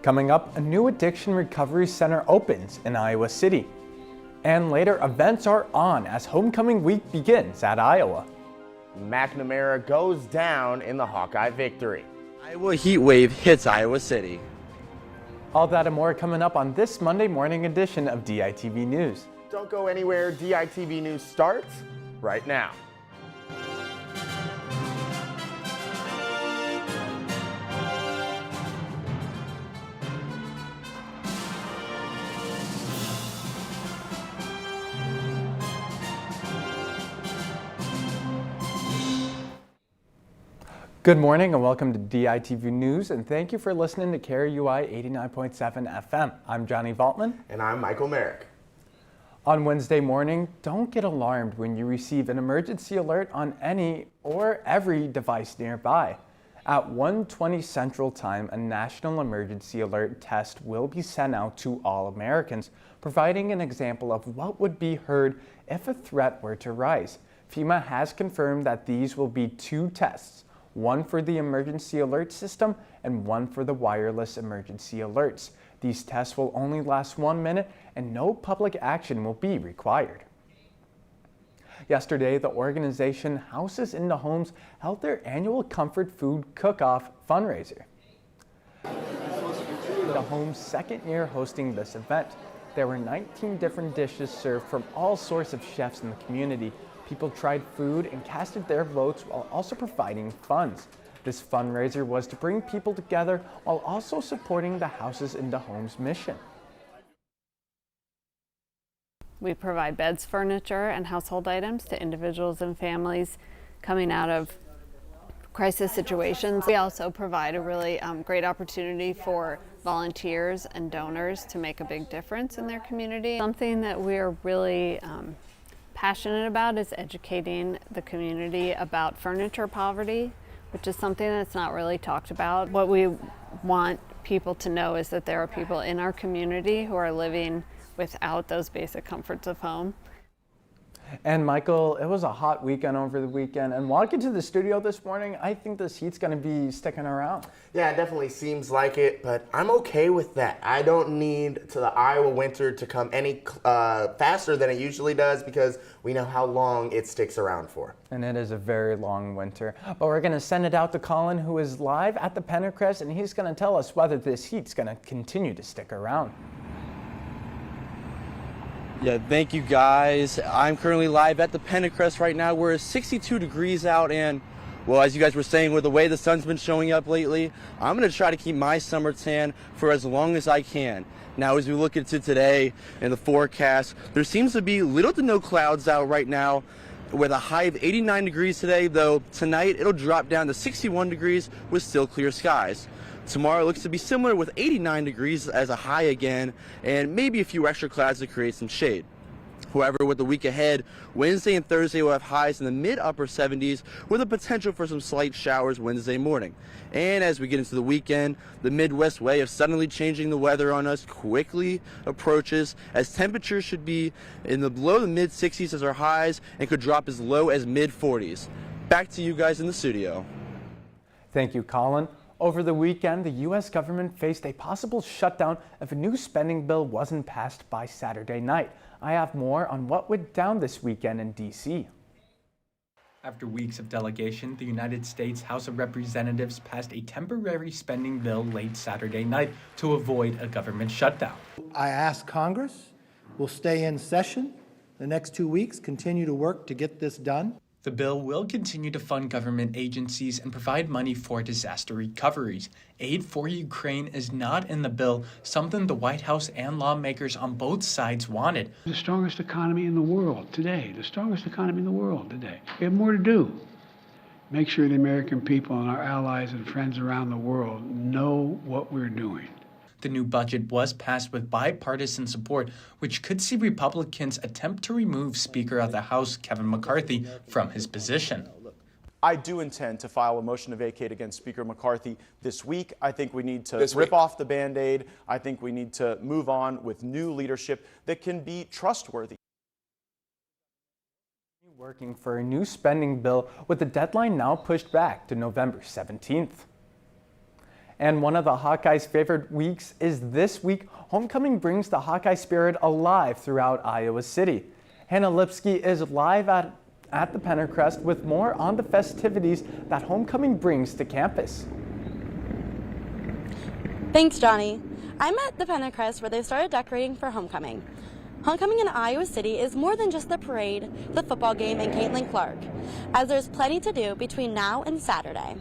Coming up, a new addiction recovery center opens in Iowa City. And later, events are on as homecoming week begins at Iowa. McNamara goes down in the Hawkeye victory. Iowa heat wave hits Iowa City. All that and more coming up on this Monday morning edition of DITV News. Don't go anywhere. DITV News starts right now. Good morning and welcome to DITV News, and thank you for listening to KRUI 89.7 FM. I'm Johnny Valtman. And I'm Michael Merrick. On Wednesday morning, don't get alarmed when you receive an emergency alert on any or every device nearby. At 1:20 Central Time, a national emergency alert test will be sent out to all Americans, providing an example of what would be heard if a threat were to rise. FEMA has confirmed that these will be two tests, one for the emergency alert system and one for the wireless emergency alerts. These tests will only last 1 minute and no public action will be required. Yesterday, the organization Houses into Homes held their annual Comfort Food Cook-Off fundraiser. The Home's second year hosting this event. There were 19 different dishes served from all sorts of chefs in the community. People tried food and casted their votes while also providing funds. This fundraiser was to bring people together while also supporting the Houses into Homes mission. We provide beds, furniture, and household items to individuals and families coming out of crisis situations. We also provide a really great opportunity for volunteers and donors to make a big difference in their community. Something that we're really passionate about is educating the community about furniture poverty, which is something that's not really talked about. What we want people to know is that there are people in our community who are living without those basic comforts of home. And Michael, it was a hot weekend over the weekend, and walking to the studio this morning, I think this heat's going to be sticking around. Yeah, it definitely seems like it, but I'm okay with that. I don't need to the Iowa winter to come any faster than it usually does because we know how long it sticks around for. And it is a very long winter. But we're going to send it out to Colin, who is live at the Pendercrest, and he's going to tell us whether this heat's going to continue to stick around. Yeah, thank you guys. I'm currently live at the Pendercrest right now. We're 62 degrees out, and well, as you guys were saying, with the way the sun's been showing up lately, I'm going to try to keep my summer tan for as long as I can. Now, as we look into today and the forecast, there seems to be little to no clouds out right now with a high of 89 degrees today, though tonight it'll drop down to 61 degrees with still clear skies. Tomorrow looks to be similar with 89 degrees as a high again, and maybe a few extra clouds to create some shade. However, with the week ahead, Wednesday and Thursday will have highs in the mid-upper 70s with a potential for some slight showers Wednesday morning. And as we get into the weekend, the Midwest way of suddenly changing the weather on us quickly approaches, as temperatures should be in the below the mid-60s as our highs and could drop as low as mid-40s. Back to you guys in the studio. Thank you, Colin. Over the weekend, the U.S. government faced a possible shutdown if a new spending bill wasn't passed by Saturday night. I have more on what went down this weekend in D.C. After weeks of delegation, the United States House of Representatives passed a temporary spending bill late Saturday night to avoid a government shutdown. I ask Congress will stay in session the next 2 weeks, continue to work to get this done. The bill will continue to fund government agencies and provide money for disaster recoveries. Aid for Ukraine is not in the bill, something the White House and lawmakers on both sides wanted. The strongest economy in the world today, the strongest economy in the world today. We have more to do. Make sure the American people and our allies and friends around the world know what we're doing. The new budget was passed with bipartisan support, which could see Republicans attempt to remove Speaker of the House Kevin McCarthy from his position. I do intend to file a motion to vacate against Speaker McCarthy this week. I think we need to rip off the Band-Aid. I think we need to move on with new leadership that can be trustworthy. Working for a new spending bill with the deadline now pushed back to November 17th. And one of the Hawkeyes' favorite weeks is this week. Homecoming brings the Hawkeye spirit alive throughout Iowa City. Hannah Lipsky is live at the Pennercrest with more on the festivities that homecoming brings to campus. Thanks, Johnny. I'm at the Pennercrest where they started decorating for homecoming. Homecoming in Iowa City is more than just the parade, the football game, and Caitlin Clark, as there's plenty to do between now and Saturday.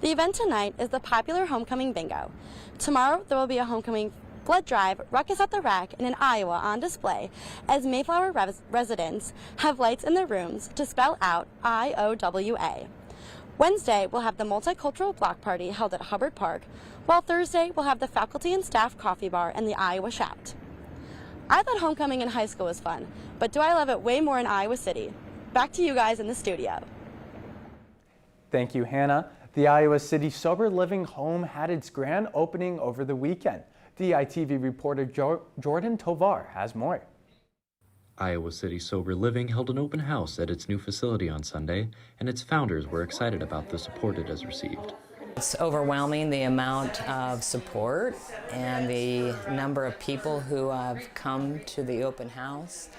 The event tonight is the popular homecoming bingo. Tomorrow there will be a homecoming blood drive, Ruckus at the Rack, and in Iowa on display as Mayflower residents have lights in their rooms to spell out IOWA. Wednesday we'll have the multicultural block party held at Hubbard Park, while Thursday we'll have the faculty and staff coffee bar and the Iowa Shout. I thought homecoming in high school was fun, but do I love it way more in Iowa City? Back to you guys in the studio. Thank you, Hannah. The Iowa City Sober Living Home had its grand opening over the weekend. DITV reporter Jordan Tovar has more. Iowa City Sober Living held an open house at its new facility on Sunday, and its founders were excited about the support it has received. It's overwhelming, the amount of support and the number of people who have come to the open house.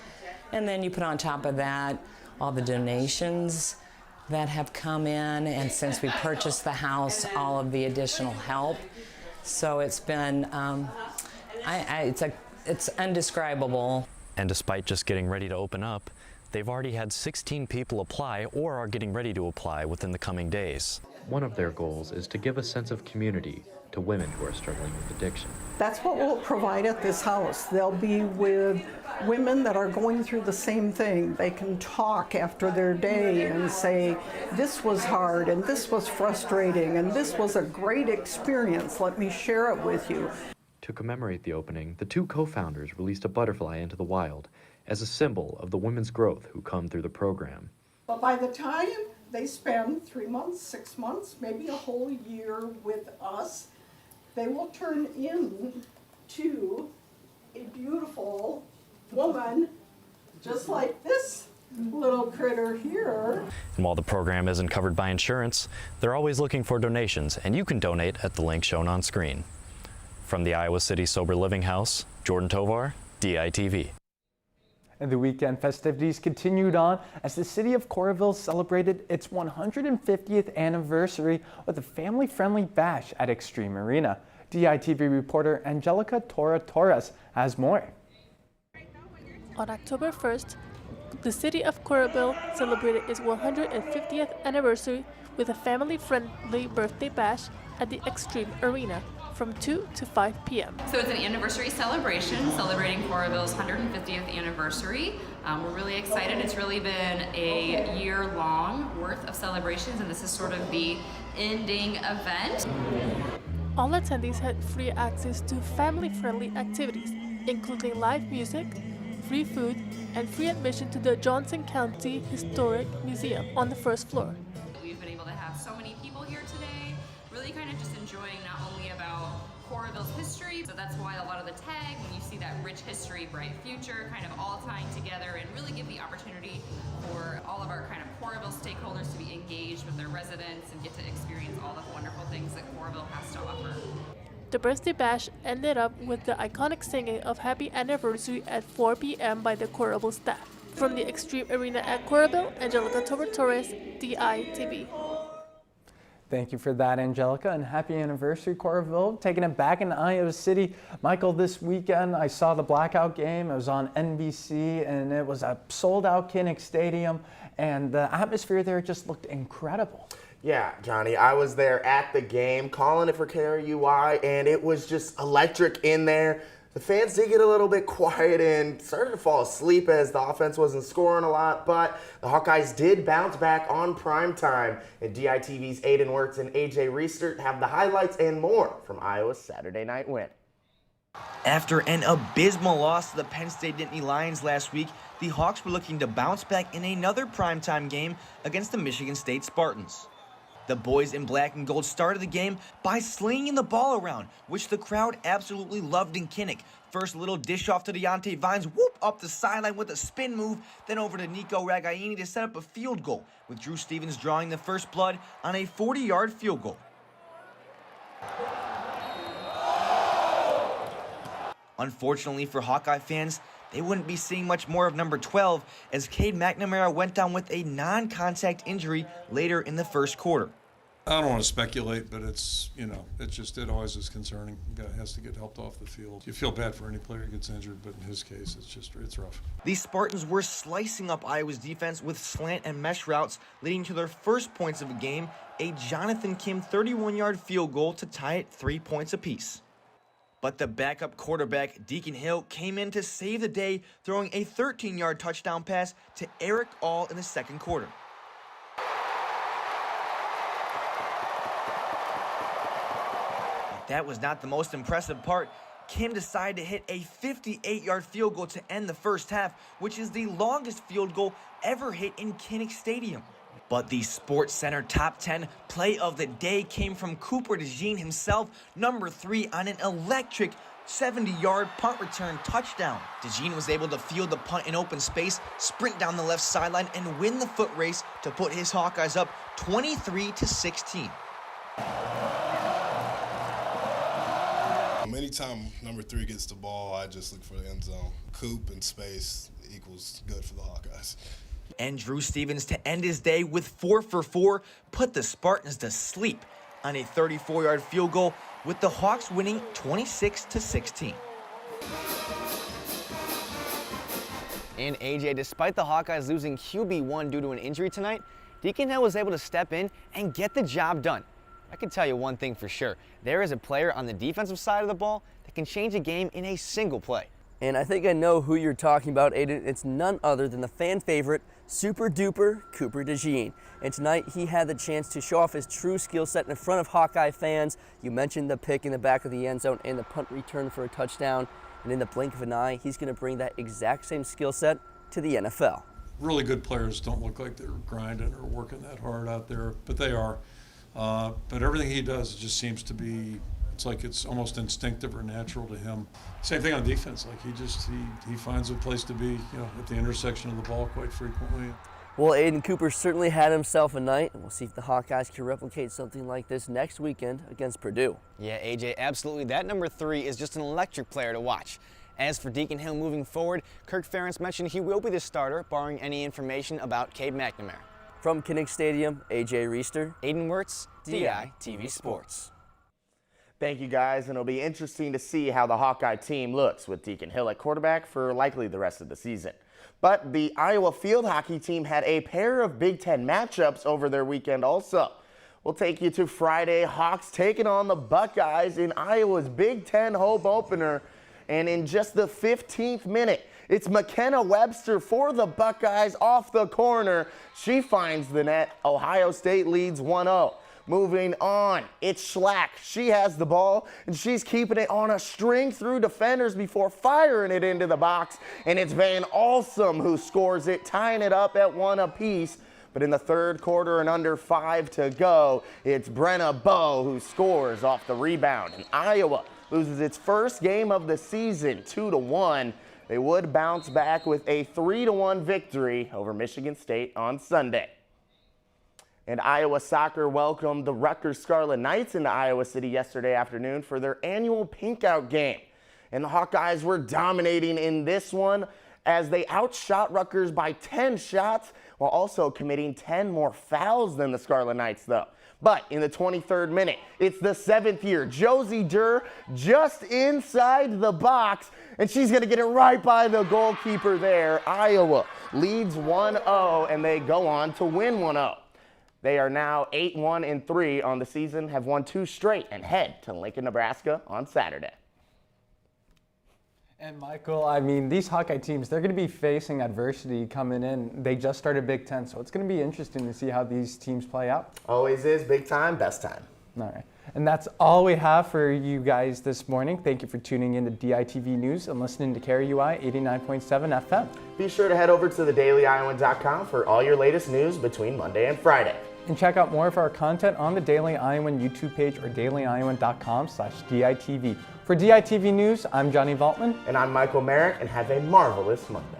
And then you put on top of that all the donations that have come in, and since we purchased the house, all of the additional help. So it's been, it's undescribable. And despite just getting ready to open up, they've already had 16 people apply or are getting ready to apply within the coming days. One of their goals is to give a sense of community to women who are struggling with addiction. That's what we'll provide at this house. They'll be with women that are going through the same thing. They can talk after their day and say, this was hard and this was frustrating and this was a great experience. Let me share it with you. To commemorate the opening, the two co-founders released a butterfly into the wild as a symbol of the women's growth who come through the program. But by the time they spend 3 months, 6 months, maybe a whole year with us, they will turn into a beautiful woman just like this little critter here. And while the program isn't covered by insurance, they're always looking for donations, and you can donate at the link shown on screen. From the Iowa City Sober Living House, Jordan Tovar, DITV. And the weekend festivities continued on as the city of Coralville celebrated its 150th anniversary with a family-friendly bash at Extreme Arena. DITV reporter Angelica Torres has more. On October 1st, the city of Coralville celebrated its 150th anniversary with a family-friendly birthday bash at the Extreme Arena from 2 to 5 p.m. So it's an anniversary celebration celebrating Coralville's 150th anniversary. We're really excited. It's really been a year-long worth of celebrations, and this is sort of the ending event. All attendees had free access to family-friendly activities, including live music, free food, and free admission to the Johnson County Historic Museum on the first floor. We've been able to have so many people here today, really kind of just enjoying not only about Coralville's history, so that's why a lot of the tag, when you see that rich history, bright future, kind of all tying together and really give the opportunity for all of our kind of Coralville stakeholders to be engaged with their residents and get to experience all the wonderful things that Coralville has to offer. The birthday bash ended up with the iconic singing of Happy Anniversary at 4 p.m. by the Coralville staff. From the Extreme Arena at Coralville, Angelica Torres, DITV. Thank you for that, Angelica, and happy anniversary, Coralville. Taking it back in Iowa City. Michael, this weekend I saw the blackout game. It was on NBC, and it was a sold-out Kinnick Stadium, and the atmosphere there just looked incredible. Yeah, Johnny, I was there at the game, calling it for KRUI, and it was just electric in there. The fans did get a little bit quiet and started to fall asleep as the offense wasn't scoring a lot, but the Hawkeyes did bounce back on primetime. And DITV's Aiden Wirtz and AJ Reistert have the highlights and more from Iowa's Saturday night win. After an abysmal loss to the Penn State Nittany Lions last week, the Hawks were looking to bounce back in another primetime game against the Michigan State Spartans. The boys in black and gold started the game by slinging the ball around, which the crowd absolutely loved in Kinnick. First, a little dish off to Deontay Vines, whoop up the sideline with a spin move, then over to Nico Ragaini to set up a field goal, with Drew Stevens drawing the first blood on a 40-yard field goal. Unfortunately for Hawkeye fans, they wouldn't be seeing much more of number 12 as Cade McNamara went down with a non-contact injury later in the first quarter. I don't want to speculate, but it's, it always is concerning. The guy has to get helped off the field. You feel bad for any player who gets injured, but in his case, it's rough. The Spartans were slicing up Iowa's defense with slant and mesh routes, leading to their first points of the game, a Jonathan Kim 31-yard field goal to tie it 3 points apiece. But the backup quarterback, Deacon Hill, came in to save the day, throwing a 13-yard touchdown pass to Eric All in the second quarter. That was not the most impressive part. Kim decided to hit a 58-yard field goal to end the first half, which is the longest field goal ever hit in Kinnick Stadium. But the Sports Center top 10 play of the day came from Cooper DeJean himself, number 3 on an electric 70-yard punt return touchdown. DeJean was able to field the punt in open space, sprint down the left sideline, and win the foot race to put his Hawkeyes up 23-16. Anytime number 3 gets the ball, I just look for the end zone. Coop and space equals good for the Hawkeyes. And Drew Stevens, to end his day with 4 for 4, put the Spartans to sleep on a 34-yard field goal, with the Hawks winning 26-16. And AJ, despite the Hawkeyes losing QB1 due to an injury tonight, Deacon Hill was able to step in and get the job done. I can tell you one thing for sure. There is a player on the defensive side of the ball that can change a game in a single play. And I think I know who you're talking about, Aiden. It's none other than the fan favorite, super duper Cooper DeJean. And tonight he had the chance to show off his true skill set in front of Hawkeye fans. You mentioned the pick in the back of the end zone and the punt return for a touchdown. And in the blink of an eye, he's going to bring that exact same skill set to the NFL. Really good players don't look like they're grinding or working that hard out there, but they are. But everything he does just seems to be, it's like it's almost instinctive or natural to him. Same thing on defense, like he finds a place to be, at the intersection of the ball quite frequently. Well, Aiden Cooper certainly had himself a night, and we'll see if the Hawkeyes can replicate something like this next weekend against Purdue. Yeah, AJ, absolutely. That number 3 is just an electric player to watch. As for Deacon Hill moving forward, Kirk Ferentz mentioned he will be the starter, barring any information about Cade McNamara. From Kinnick Stadium, AJ Reister, Aiden Wirtz, DITV Sports. Thank you, guys, and it'll be interesting to see how the Hawkeye team looks with Deacon Hill at quarterback for likely the rest of the season. But the Iowa field hockey team had a pair of Big Ten matchups over their weekend also. We'll take you to Friday. Hawks taking on the Buckeyes in Iowa's Big Ten home opener. And in just the 15th minute, it's McKenna Webster for the Buckeyes off the corner. She finds the net. Ohio State leads 1-0. Moving on, it's Schlack. She has the ball, and she's keeping it on a string through defenders before firing it into the box. And it's Van Alsum who scores it, tying it up at 1 apiece. But in the third quarter and under 5 to go, it's Brenna Bowe who scores off the rebound. And Iowa loses its first game of the season, 2-1. They would bounce back with a 3-1 victory over Michigan State on Sunday. And Iowa soccer welcomed the Rutgers Scarlet Knights into Iowa City yesterday afternoon for their annual Pink Out game. And the Hawkeyes were dominating in this one as they outshot Rutgers by 10 shots while also committing 10 more fouls than the Scarlet Knights, though. But in the 23rd minute, it's the 7th year, Josie Durr, just inside the box, and she's going to get it right by the goalkeeper there. Iowa leads 1-0, and they go on to win 1-0. They are now 8-1-3 on the season, have won 2 straight, and head to Lincoln, Nebraska on Saturday. And Michael, I mean, these Hawkeye teams, they're going to be facing adversity coming in. They just started Big Ten, so it's going to be interesting to see how these teams play out. Always is big time, best time. All right. And that's all we have for you guys this morning. Thank you for tuning in to DITV News and listening to KRUI 89.7 FM. Be sure to head over to thedailyiowan.com for all your latest news between Monday and Friday. And check out more of our content on the Daily Iowan YouTube page or dailyiowan.com/DITV. For DITV News, I'm Johnny Valtman. And I'm Michael Merrick, and have a marvelous Monday.